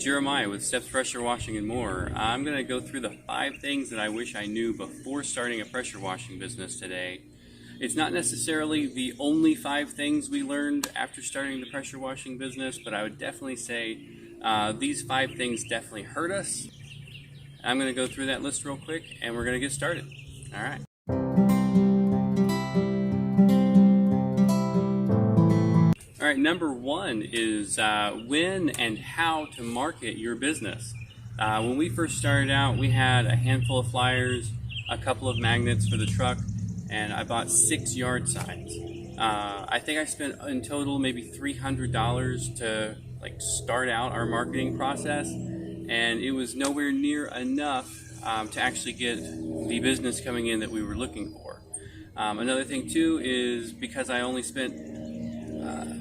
Jeremiah with Steps Pressure Washing and More. I'm going to go through the 5 things that I wish I knew before starting a pressure washing business today. It's not necessarily the only 5 things we learned after starting the pressure washing business, but I would definitely say these 5 things definitely hurt us. I'm going to go through that list real quick and we're going to get started. All right. All right, number 1 is when and how to market your business. When we first started out, we had a handful of flyers, a couple of magnets for the truck, and I bought 6 yard signs. I think I spent in total maybe $300 to start out our marketing process, and it was nowhere near enough to actually get the business coming in that we were looking for. Another thing too is because I only spent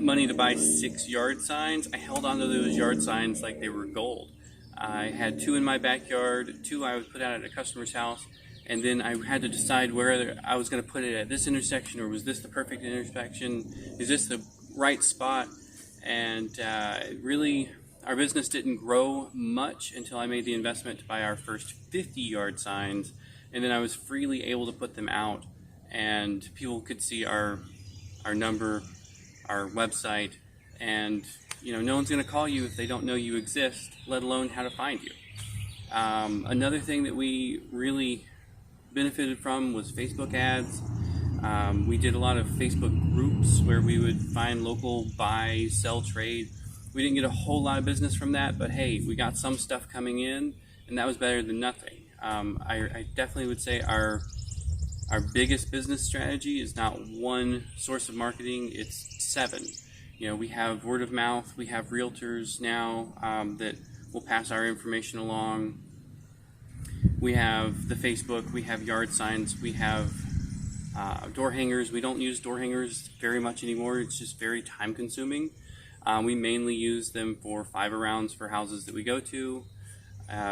money to buy 6 yard signs, I held onto those yard signs like they were gold. I had 2 in my backyard, 2 I would put out at a customer's house, and then I had to decide whether I was going to put it at this intersection or was this the perfect intersection, is this the right spot, and really our business didn't grow much until I made the investment to buy our first 50 yard signs, and then I was freely able to put them out and people could see our number, our website, and no one's going to call you if they don't know you exist, let alone how to find you. Another thing that we really benefited from was Facebook ads. We did a lot of Facebook groups where we would find local buy, sell, trade. We didn't get a whole lot of business from that, but hey, we got some stuff coming in, and that was better than nothing. I definitely would say our biggest business strategy is not one source of marketing, it's 7. We have word of mouth, we have realtors now that will pass our information along. We have the Facebook, we have yard signs, we have door hangers. We don't use door hangers very much anymore, it's just very time consuming. We mainly use them for 5-arounds for houses that we go to.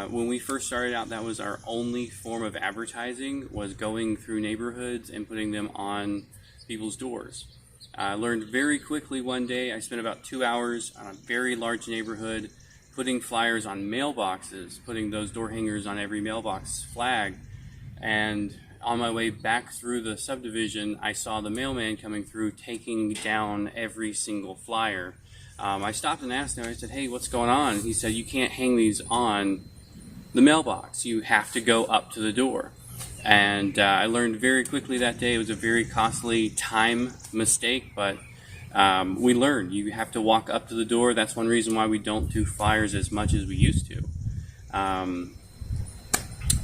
When we first started out, that was our only form of advertising, was going through neighborhoods and putting them on people's doors. I learned very quickly one day, I spent about 2 hours on a very large neighborhood putting flyers on mailboxes, putting those door hangers on every mailbox flag, and on my way back through the subdivision, I saw the mailman coming through taking down every single flyer. I stopped and asked him, I said, hey, what's going on? He said, you can't hang these on the mailbox. You have to go up to the door. And I learned very quickly that day. It was a very costly time mistake, but we learned you have to walk up to the door. That's one reason why we don't do flyers as much as we used to.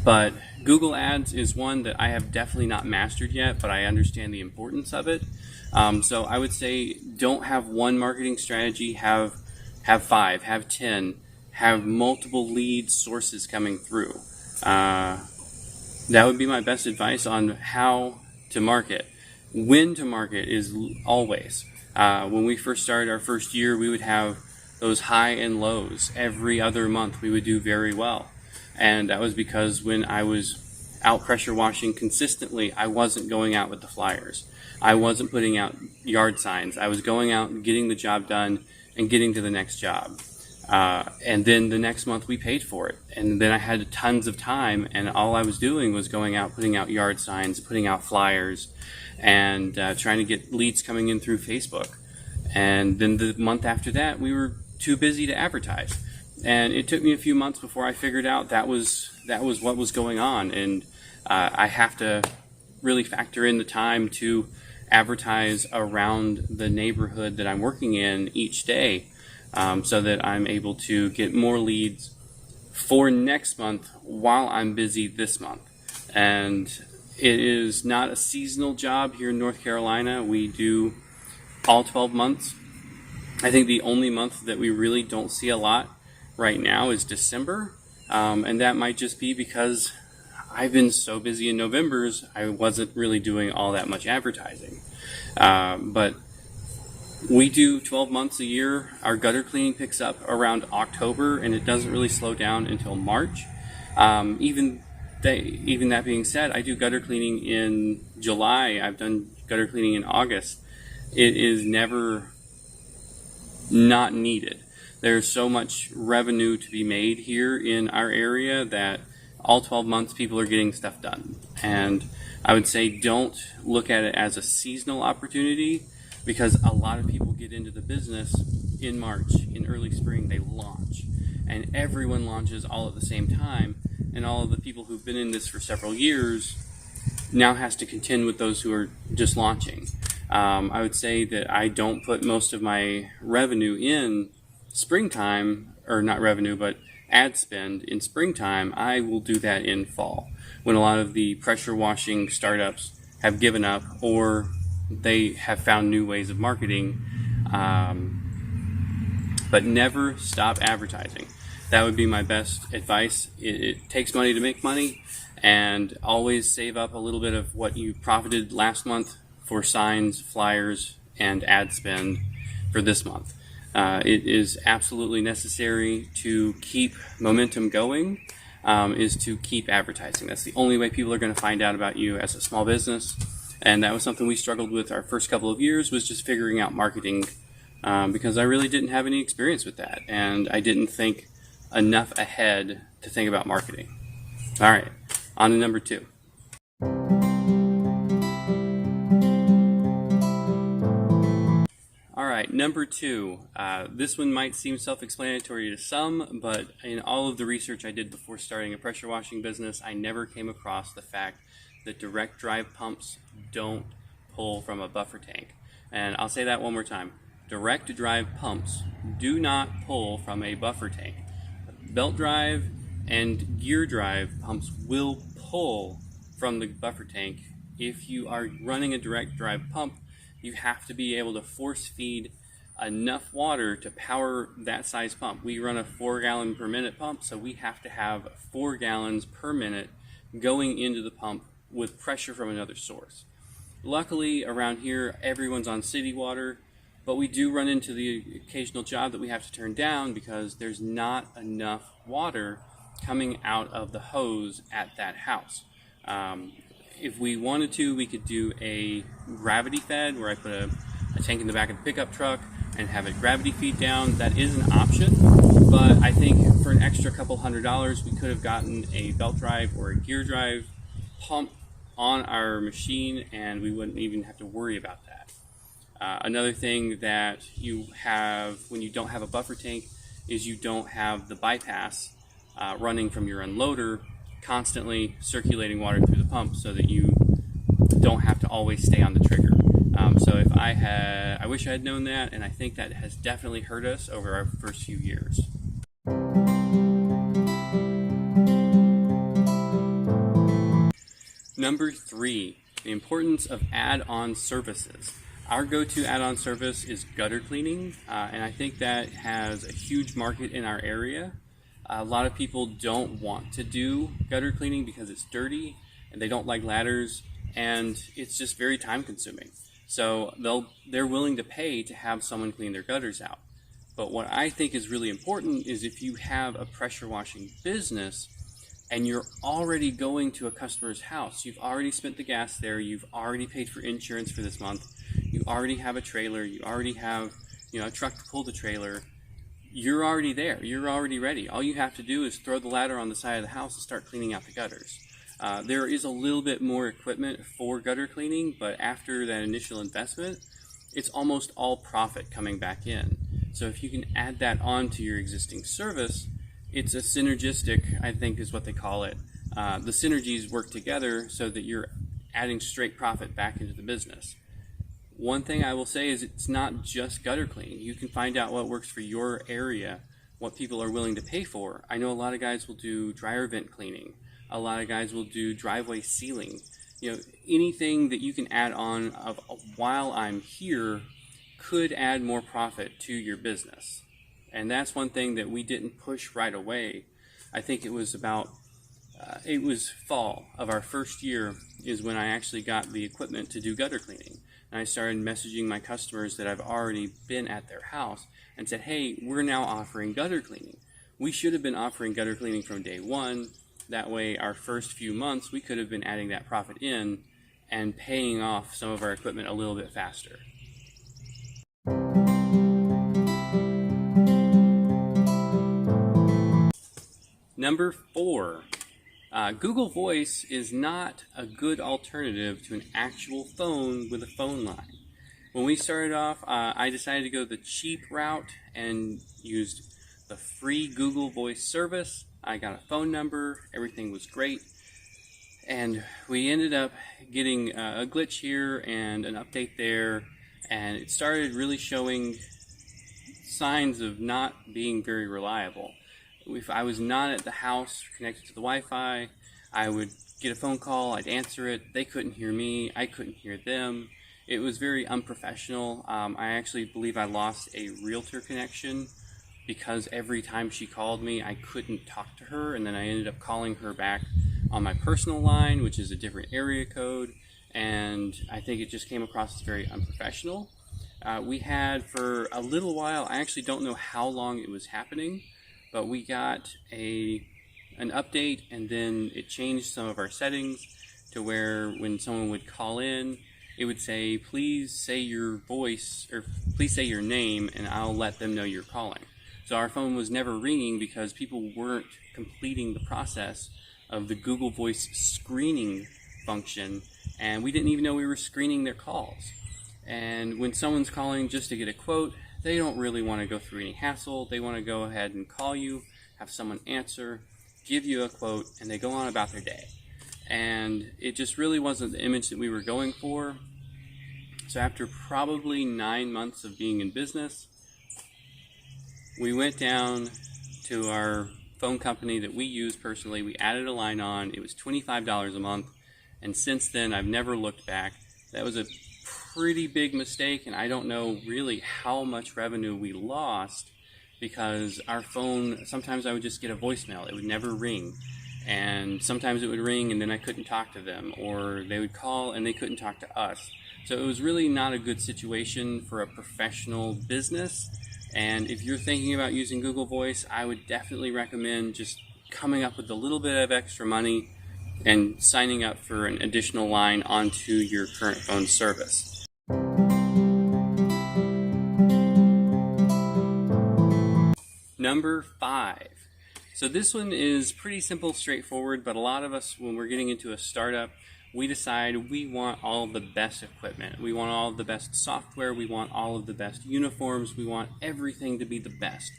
But Google Ads is one that I have definitely not mastered yet, but I understand the importance of it. So I would say don't have one marketing strategy, have 5, have 10, have multiple lead sources coming through. That would be my best advice on how to market. When to market is always. When we first started our first year, we would have those high and lows. Every other month we would do very well. And that was because when I was out pressure washing consistently, I wasn't going out with the flyers. I wasn't putting out yard signs. I was going out and getting the job done and getting to the next job. And then the next month we paid for it. And then I had tons of time, and all I was doing was going out, putting out yard signs, putting out flyers, and trying to get leads coming in through Facebook. And then the month after that, we were too busy to advertise. And it took me a few months before I figured out that was what was going on. And I have to really factor in the time to advertise around the neighborhood that I'm working in each day, so that I'm able to get more leads for next month while I'm busy this month. And it is not a seasonal job here in North Carolina. We do all 12 months. I think the only month that we really don't see a lot right now is December, and that might just be because I've been so busy in November's, I wasn't really doing all that much advertising. But we do 12 months a year. Our gutter cleaning picks up around October, and it doesn't really slow down until March. Even that being said, I do gutter cleaning in July. I've done gutter cleaning in August. It is never not needed. There's so much revenue to be made here in our area that all 12 months people are getting stuff done. And I would say don't look at it as a seasonal opportunity, because a lot of people get into the business in March, in early spring, they launch. And everyone launches all at the same time. And all of the people who've been in this for several years now has to contend with those who are just launching. I would say that I don't put most of my revenue in springtime, or not revenue, but ad spend in springtime. I will do that in fall, when a lot of the pressure washing startups have given up, or they have found new ways of marketing. But never stop advertising. That would be my best advice. It takes money to make money, and always save up a little bit of what you profited last month for signs, flyers, and ad spend for this month. It is absolutely necessary to keep momentum going, is to keep advertising. That's the only way people are going to find out about you as a small business. And that was something we struggled with our first couple of years, was just figuring out marketing, because I really didn't have any experience with that. And I didn't think enough ahead to think about marketing. All right, on to number 2. All right, number 2. This one might seem self-explanatory to some, but in all of the research I did before starting a pressure washing business, I never came across the fact that direct drive pumps don't pull from a buffer tank. And I'll say that one more time. Direct drive pumps do not pull from a buffer tank. Belt drive and gear drive pumps will pull from the buffer tank. If you are running a direct drive pump, you have to be able to force feed enough water to power that size pump. We run a 4 gallon per minute pump, so we have to have 4 gallons per minute going into the pump with pressure from another source. Luckily, around here, everyone's on city water, but we do run into the occasional job that we have to turn down because there's not enough water coming out of the hose at that house. If we wanted to, we could do a gravity fed, where I put a tank in the back of the pickup truck and have it gravity feed down. That is an option, but I think for an extra couple $100, we could have gotten a belt drive or a gear drive pump on our machine, and we wouldn't even have to worry about that. Another thing that you have when you don't have a buffer tank is you don't have the bypass running from your unloader, constantly circulating water through the pump, so that you don't have to always stay on the trigger. So if I wish I had known that, and I think that has definitely hurt us over our first few years. Number 3, the importance of add-on services. Our go-to add-on service is gutter cleaning, and I think that has a huge market in our area. A lot of people don't want to do gutter cleaning because it's dirty, and they don't like ladders, and it's just very time-consuming. So they're willing to pay to have someone clean their gutters out. But what I think is really important is if you have a pressure washing business and you're already going to a customer's house, you've already spent the gas there, you've already paid for insurance for this month, you already have a trailer, you already have a truck to pull the trailer, you're already there, you're already ready. All you have to do is throw the ladder on the side of the house and start cleaning out the gutters. There is a little bit more equipment for gutter cleaning, but after that initial investment, it's almost all profit coming back in. So if you can add that on to your existing service, it's a synergistic, I think is what they call it. The synergies work together so that you're adding straight profit back into the business. One thing I will say is it's not just gutter cleaning. You can find out what works for your area, what people are willing to pay for. I know a lot of guys will do dryer vent cleaning. A lot of guys will do driveway sealing. Anything that you can add on of while I'm here could add more profit to your business. And that's one thing that we didn't push right away. I think it was fall of our first year is when I actually got the equipment to do gutter cleaning. And I started messaging my customers that I've already been at their house and said, hey, we're now offering gutter cleaning. We should have been offering gutter cleaning from day one. That way, our first few months, we could have been adding that profit in and paying off some of our equipment a little bit faster. Number 4, Google Voice is not a good alternative to an actual phone with a phone line. When we started off, I decided to go the cheap route and used the free Google Voice service. I got a phone number, everything was great, and we ended up getting a glitch here and an update there, and it started really showing signs of not being very reliable. If I was not at the house connected to the Wi-Fi, I would get a phone call, I'd answer it, they couldn't hear me, I couldn't hear them. It was very unprofessional. I actually believe I lost a realtor connection because every time she called me, I couldn't talk to her, and then I ended up calling her back on my personal line, which is a different area code, and I think it just came across as very unprofessional. We had for a little while, I actually don't know how long it was happening, but we got an update, and then it changed some of our settings to where when someone would call in, it would say, please say your voice, or please say your name, and I'll let them know you're calling. So our phone was never ringing because people weren't completing the process of the Google Voice screening function, and we didn't even know we were screening their calls. And when someone's calling just to get a quote, they don't really want to go through any hassle. They want to go ahead and call you, have someone answer, give you a quote, and they go on about their day. And it just really wasn't the image that we were going for. So after probably 9 months of being in business, we went down to our phone company that we use personally. We added a line on. It was $25 a month, and since then I've never looked back. That was a pretty big mistake, and I don't know really how much revenue we lost because our phone, sometimes I would just get a voicemail. It would never ring, and sometimes it would ring and then I couldn't talk to them, or they would call and they couldn't talk to us. So it was really not a good situation for a professional business. And if you're thinking about using Google Voice, I would definitely recommend just coming up with a little bit of extra money and signing up for an additional line onto your current phone service. Number 5. So this one is pretty simple, straightforward, but a lot of us, when we're getting into a startup, we decide we want all of the best equipment. We want all of the best software. We want all of the best uniforms. We want everything to be the best.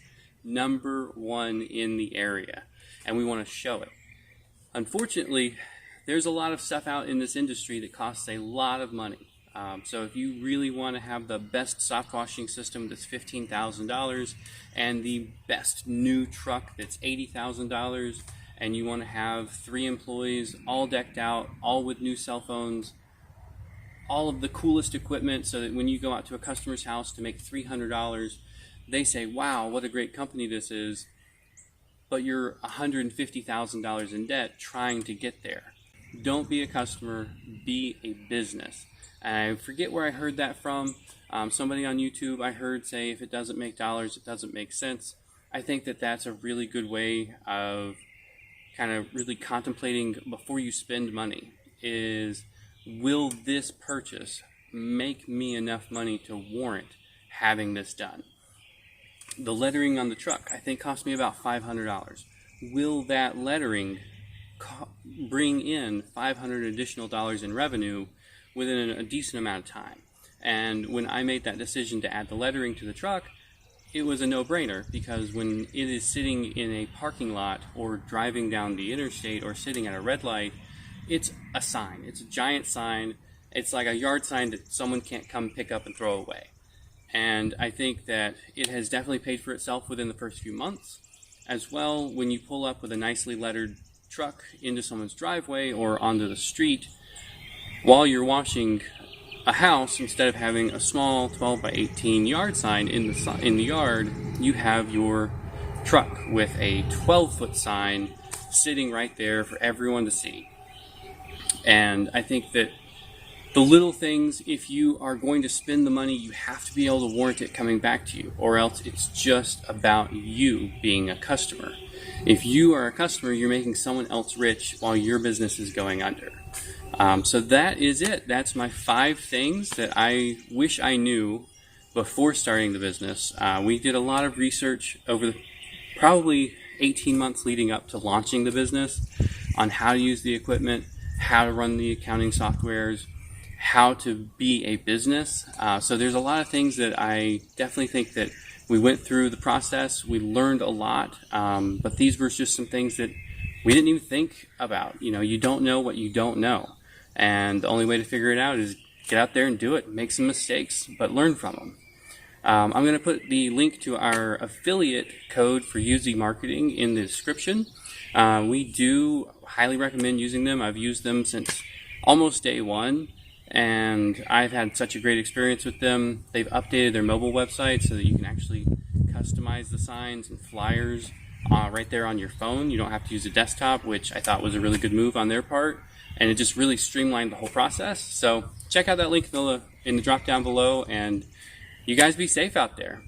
Number 1 in the area. And we want to show it. Unfortunately, there's a lot of stuff out in this industry that costs a lot of money. So if you really want to have the best soft washing system that's $15,000 and the best new truck that's $80,000, and you want to have 3 employees all decked out, all with new cell phones, all of the coolest equipment so that when you go out to a customer's house to make $300, they say, wow, what a great company this is, but you're $150,000 in debt trying to get there. Don't be a customer, be a business. And I forget where I heard that from. Somebody on YouTube I heard say, if it doesn't make dollars, it doesn't make sense. I think that that's a really good way of kind of really contemplating before you spend money is, will this purchase make me enough money to warrant having this done? The lettering on the truck, I think, cost me about $500. Will that lettering bring in $500 additional in revenue within a decent amount of time? And when I made that decision to add the lettering to the truck, it was a no-brainer, because when it is sitting in a parking lot or driving down the interstate or sitting at a red light, it's a sign. It's a giant sign. It's like a yard sign that someone can't come pick up and throw away. And I think that it has definitely paid for itself within the first few months. As well, when you pull up with a nicely lettered truck into someone's driveway or onto the street, while you're washing a house, instead of having a small 12 by 18 yard sign in the yard, you have your truck with a 12-foot sign sitting right there for everyone to see. And I think that the little things, if you are going to spend the money, you have to be able to warrant it coming back to you, or else it's just about you being a customer. If you are a customer, you're making someone else rich while your business is going under. So that is it. That's my 5 things that I wish I knew before starting the business. We did a lot of research over probably 18 months leading up to launching the business on how to use the equipment, how to run the accounting softwares, how to be a business. So there's a lot of things that I definitely think that we went through the process. We learned a lot, but these were just some things that we didn't even think about. You know, you don't know what you don't know. And the only way to figure it out is get out there and do it. Make some mistakes, but learn from them. I'm going to put the link to our affiliate code for UZ Marketing in the description. We do highly recommend using them. I've used them since almost day one, and I've had such a great experience with them. They've updated their mobile website so that you can actually customize the signs and flyers right there on your phone. You don't have to use a desktop, which I thought was a really good move on their part, and it just really streamlined the whole process. So check out that link in the drop down below, and you guys be safe out there.